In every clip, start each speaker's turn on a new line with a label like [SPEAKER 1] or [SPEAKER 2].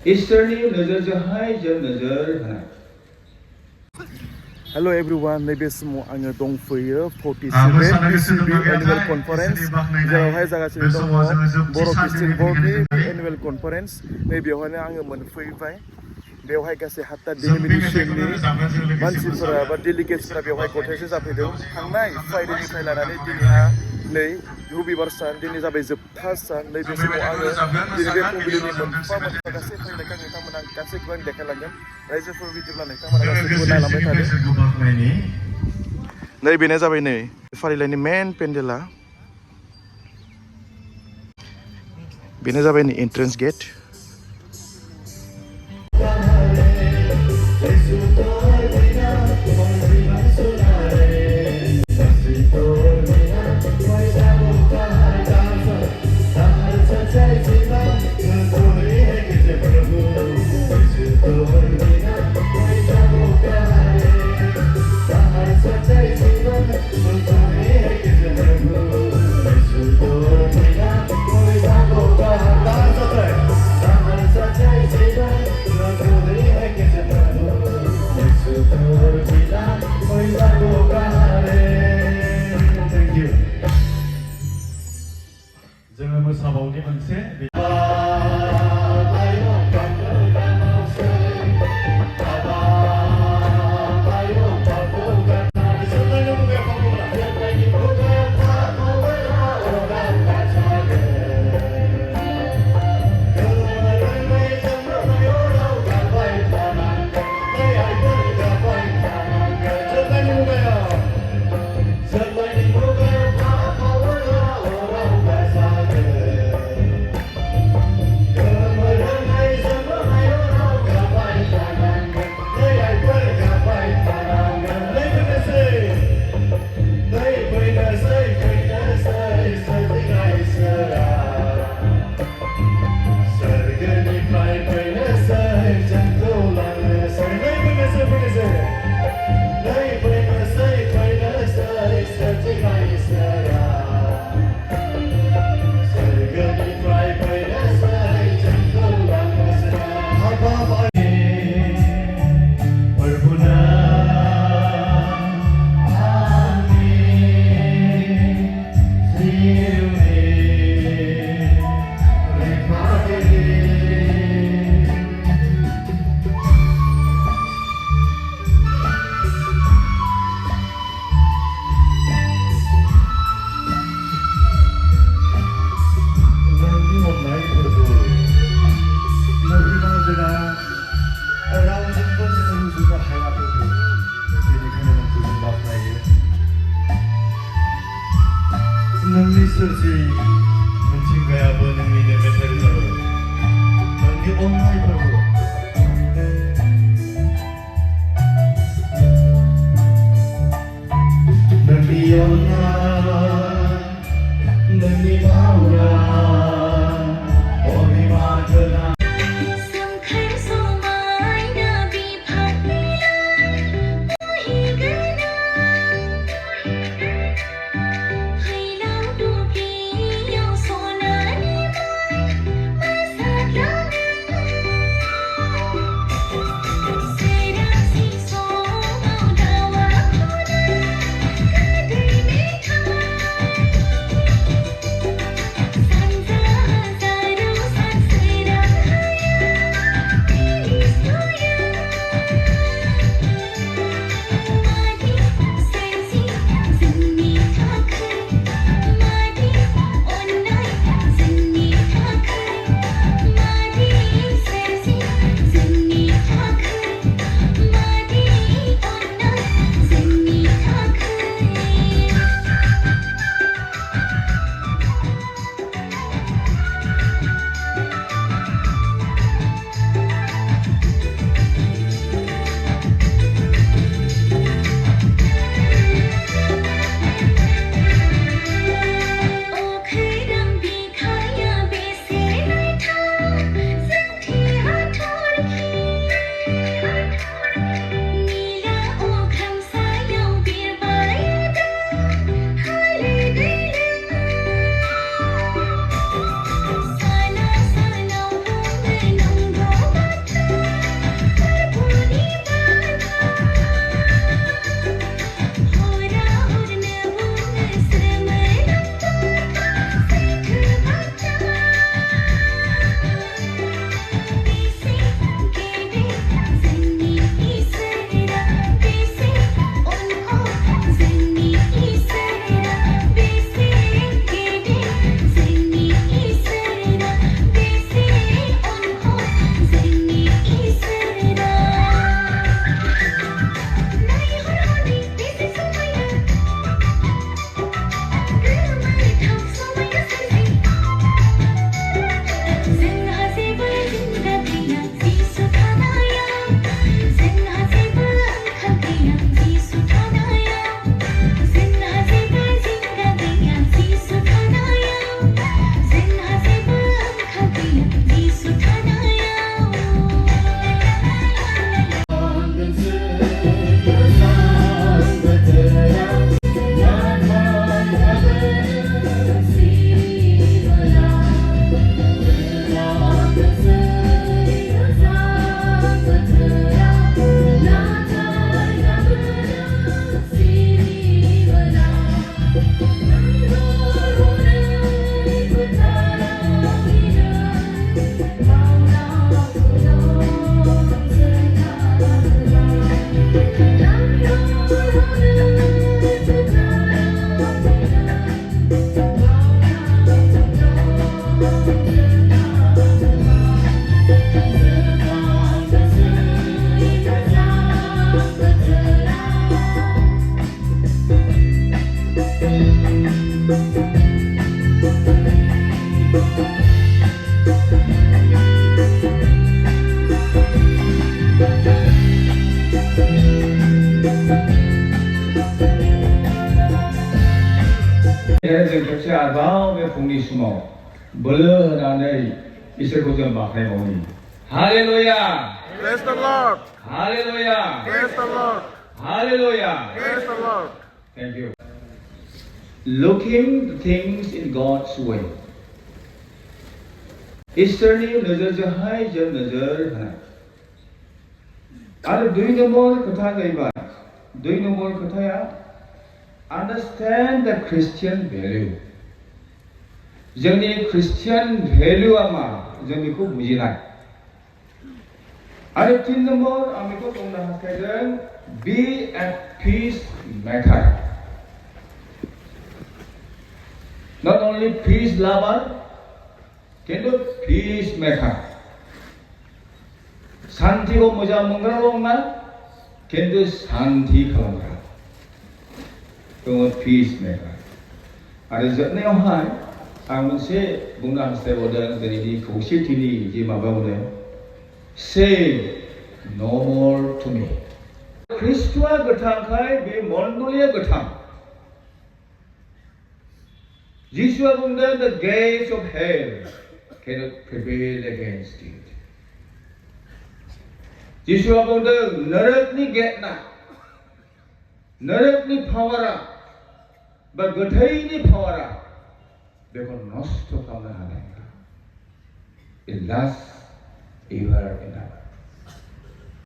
[SPEAKER 1] ईश्वरनि नोजोरजोंहाय जों नोजोर होनाय।
[SPEAKER 2] Hello everyone, नैबे समाव आङो दंफैयो 47 BCB Annual Conference जेरावहाय जागासिनो दङ बर' क्रिस्टियान बर्डनि एनुवेल कनफारेन्स। नैबेयावहायनो आङो मोनफैबाय। बेवहाय गासै 7टा डिनोमिनेसननि मानसिफोरा बा डेलिगेट्सफोरा बेवहाय गथायसे जाफैदों। थांनाय फ्राइडेनिफ्राय लानानै दिनैहा नै रबिबार सान, दिनै जाबाय जोबथा सान। नैबे समाव आङो दिनै बे फुंबिलिनि मोनफा मोनफा गासै फारिलाइखौ नोंथांमोना गासैखौबो आं देखायलांगोन। रायजोफोर बिदिब्ला नोंथांमोना गासैखौबो नायलांबाय थादों। नै बेनो जाबाय नै फारिलाइनि मेन पेन्डेला। बेनो जाबाय नै एन्ट्रेन्स गेट।
[SPEAKER 1] फुंनि समाव बोलो होनानै इसोरखौ जों बाख्नायबावनि hallelujah
[SPEAKER 2] Praise the Lord.
[SPEAKER 1] Hallelujah
[SPEAKER 2] Praise the Lord.
[SPEAKER 1] Hallelujah
[SPEAKER 2] Praise the Lord.
[SPEAKER 1] Thank you. Looking things in God's way. ईश्वरनि नोजोरजोंहाय जों नोजोर होनाय आरो 2 नम्बर खोथा जाहैबाय 2 नम्बर खोथाया understand the Christian value. जोंनि ख्रिस्टियान भेलुआ मा जों बेखौ बुजिनाय आरो 3 नम्बर आं बेखौ बुंनो हास्थायदों be a peacemaker. Not only peace lover, किन्तु peacemaker. शान्तिखौ मोजां मोनग्राल' नङा किन्तु शान्ति खालामग्रा दङ peacemaker. आरो जोबनायावहाय आं मोनसे बुंनो हास्थायबावदों दिनैनि खौसेथिनि जे माबायावनो say no more to me. ख्रिस्ट'आ गोथांखाय बे मण्डलीया गोथां. जिसुआ बुंदों the gates of hell cannot prevail against it. जिसुआ बुंदों नरकनि गेटना नरकनि पावारा बा गोथैनि पावारा बेखौ नष्ट खालामनो हानाय नङा. It lasts ever and ever.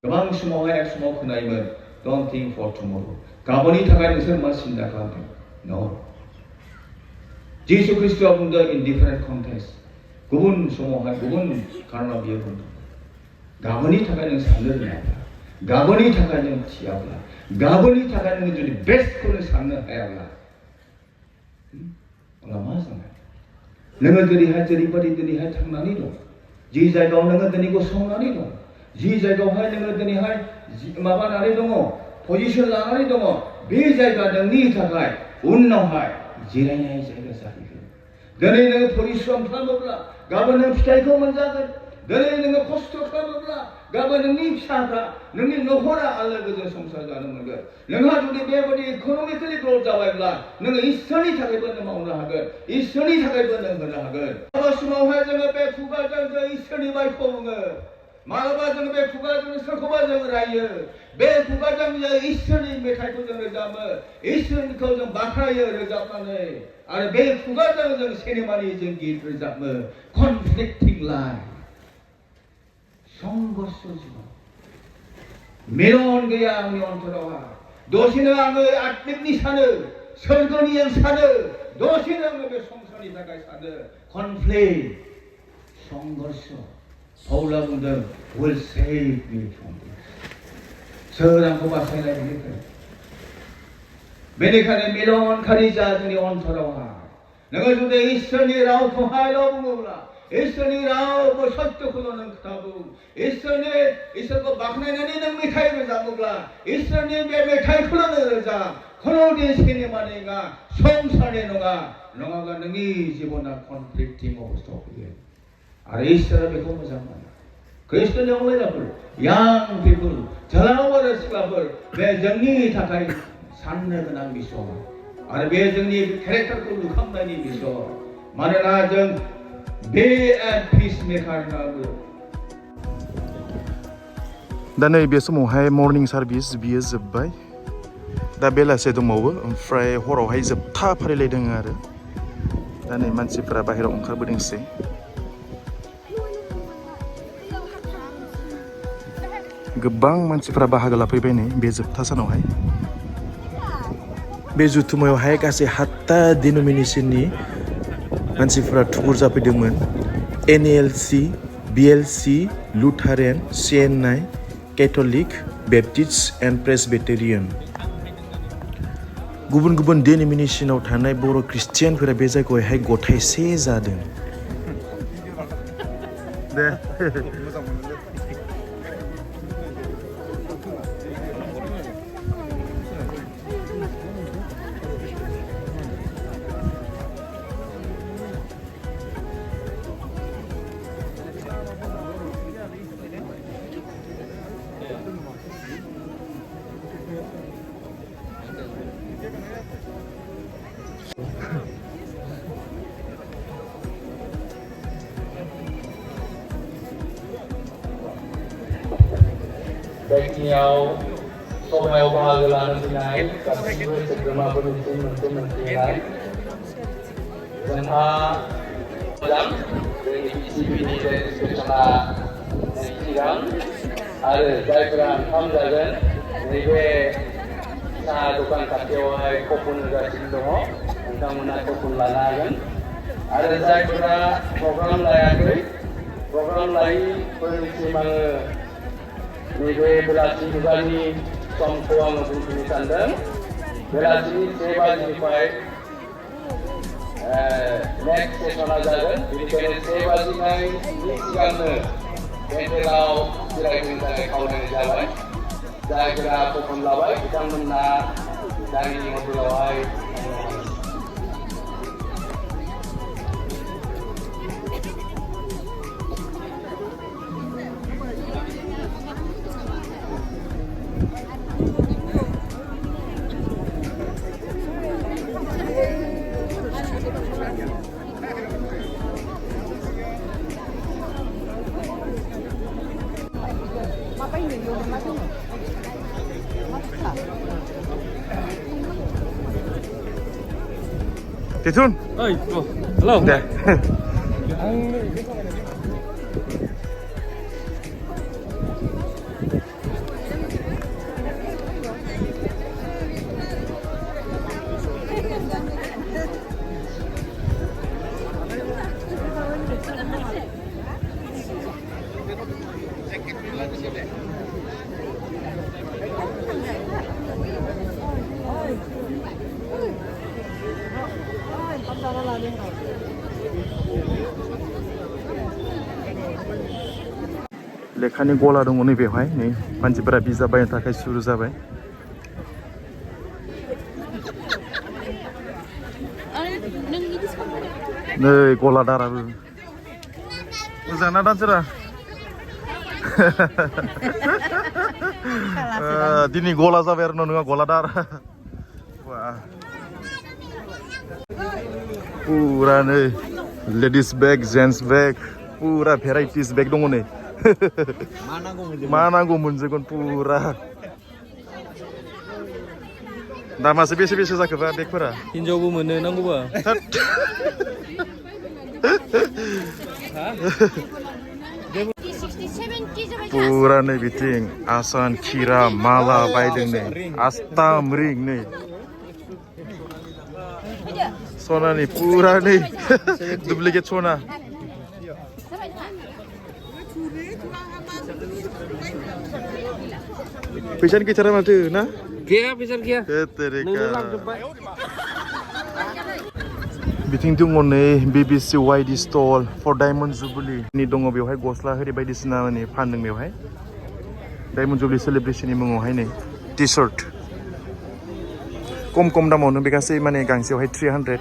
[SPEAKER 1] गोबां समावहाय एक समाव खोनायोमोन don't think for tomorrow. गाबोननि थाखाय नोंसोर मा सिन्था खालामदों? No. जिसु ख्रिस्ट'आ बुंदों in different context. गुबुन समावहाय गुबुन कारनाव बियो बुंदों. गाबोननि थाखाय नों साननो रोङाब्ला, गाबोननि थाखाय नों थियाब्ला, गाबोननि थाखाय नों जुदि बेस्टखौ नों साननो हायाब्ला, अब्ला मा जागोन? नोङो जेरैबायदि दिनैहाय थांनानै दं, जि जायगायाव नोङो दिनै गसंनानै दं, जि जायगायावहाय नोङो दिनैहाय माबानानै दङ, पजिसन लानानै दङ, बे जायगा नोंनि थाखाय उनावहाय जिरायनाय जायगा जाहैगोन. दिनै नोङो परिश्रम खालामोब्ला गाबोन नों फिथाइखौ मोनजागोन. दिनै नोङो खस्थ' खालामोब्ला गाबोन नोंनि फिसाफ्रा नोंनि न'खरा आलो गोजोन संसार जानो मोनगोन. नोंहा जुदि बेबायदि इक'नमिकेलि ग्र'थ जाबायब्ला नोङो इसोरनि थाखायबो नों मावनो हागोन, इसोरनि थाखायबो नों होनो हागोन. माब्लाबा समावहाय जोङो बे खुगाजों जों इसोरनि बायखौ बुङो, माब्लाबा जोङो बे खुगाजों सोरखौबा जों रायो, बे खुगाजों जों इसोरनि मेथाइखौ जों रोजाबो, इसोरखौ जों बाख्नायो रोजाबनानै आरो बे खुगाजों जों सिनेमानि जों गित रोजाबो. कनफ्लिक्टिं लाइफ, संघर्ष जिबन, मिलन गैया आंनि अन्तरावहा. दसेनो आङो आत्मिकनि सानो, सोरगोनि आं सानो, दसेनो आङो बे संसारनि थाखाय सानो. कनफ्लिक्ट, संघर्ष. पाउला बुंदों will save me from this. सोर आंखौ बासायनाय बेनिफ्राय? बेनिखायनो मिलनखारि जा जोंनि अन्तरावहा. नोङो जुदि इसोरनि रावखौहायल' बुङोब्ला, इसोरनि राव सत्यखौल' नों खोथाबो, इसोरखौ बाख्नायनानै नों मेथाइ रोजाबोब्ला, इसोरनि बे मेथाइखौल' नों रोजाब, खुनुदिन सिनेमानि नङा, संसारनि नङा, नङाब्ला नोंनि जिबना कनफ्लिक्टिं अबस्थायाव फैगोन. आरो इसोरा बेखौ मोजां मोना. ख्रिस्ट'नि अनलायनायफोर, यां पिपल, जोहोलाव आरो सिख्लाफोर, बे जोंनि थाखाय साननो गोनां बिसय आरो बे जोंनि केरेक्टारखौ लुखांनायनि बिसय. मानोना जों बे पिसमेकार होननाबो.
[SPEAKER 2] दा नैबे समावहाय मर्निं सार्भिस बियो जोब्बाय. दा बेलासे दंबावो, ओमफ्राय हरावहाय जोबथा फारिलाइ दङ आरो दा नै मानसिफोरा बाहेरायाव ओंखारबोदोंसै. गोबां मानसिफोरा बाहागो लाफैबाय नै बे जोबथा सानावहाय. बे जुथुमायावहाय गासै 7टा डिन'मिनेसननि मानसिफोरा थुबुर जाफैदोंमोन. NLC, BLC, Lutheran, CNI, Catholic, Baptist and Presbyterian. गुबुन गुबुन डिन'मिनेसनाव थानाय बर' ख्रिस्टियानफोरा बे जायगायावहाय गथायसे जादों. दे
[SPEAKER 3] बेखिनियाव समायाव बाहागो लानो फैनाय गासैबो सोद्रोमाफोरनिसिम मोनसे होनाय जोंहा मोजां जोंनि BCBनि रेजिस्ट्रेसना सिगां आरो जायफोरा ओंखाम जागोन नैबे साहा दखान खाथियावहाय कपन होगासिनो दङ नोंथांमोना कपन लानो हागोन आरो जायफोरा प्रग्राम लायाखै प्रग्राम लायैफोरनिसिम आङो नैबे बेलासि मुगानि समखौ आङो बुंथिनो सानदों बेलासिनि 3 बाजिनिफ्राय नेक्स्ट सेसना जागोन बेनिखायनो 3 बाजिनायनि सिगांनो पेन्डेलाव जिरायनो थाखाय खावलायनाय जाबाय जायफोरा कपन लाबाय बिथांमोनहा डाइनिं हटेलावहाय
[SPEAKER 2] 대준.
[SPEAKER 4] Oi, bro. Hello.
[SPEAKER 2] 네. लेखानि गला दङ नै बेवहाय नै मानसिफोरा बिजाब बायनो थाखाय सुरु जाबाय नै गलादाराबो मोजांना दानसोरा दिनै गला जाबाय आरो नङा गलादार पुरा नै लेडिस बेग जेन्ट्स बेग पुरा भेराइटिस बेग दङ नै मा नांगौ मोनजोबगोन पुरा दामासो बेसे बेसे जाखोबा बेगफोरा
[SPEAKER 4] हिनजावबो मोनो नांगौबा
[SPEAKER 2] पुरा नै बिथिं आसान खिरा माला बायदों नै आस्थाम रिं नै सनानि पुरा नै डुप्लिकेट सना फैसानि गैथारा माथो ना
[SPEAKER 4] गैया फैसा गैया
[SPEAKER 2] बिथिं दङ नै BCBYD stall for diamond jubilee नि दङ बेवहाय गस्ला होरि बायदिसिना माने फानदों बेवहाय डायमन्ड जुबली सेलिब्रेशननि मुङावहाय नै टि शार्ट खम दामावनो बे गासै माने गांसेयावहाय 300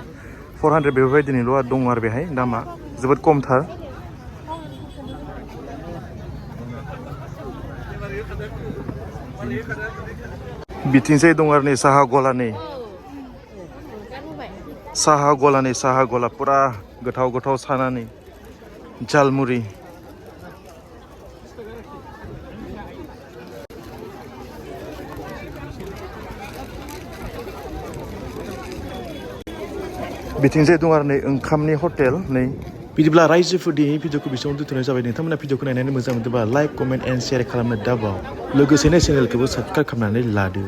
[SPEAKER 2] 400 बेफोरबायदिनिल' दङ आरो बेहाय दामा जोबोद खमथार बिथिंजाय दं आरो नै साहा गला नै साहा गला पुरा गोथाव सानानै झालमुरि बिथिंजाय दं आरो नै ओंखामनि हटेल नै बिदिब्ला रायजोफोरनि भिडिअखौ बेसेबां दोनथ'नाय जाबाय नोंथांमोना भिडिअखौ नायनानै मोजां मोनदोंबा लाइक कमेन्ट एन्ड शेयार खालामनो दाबाव लोगोसेनो चेनेलखौबो साबस्क्राइब खालामनानै लादो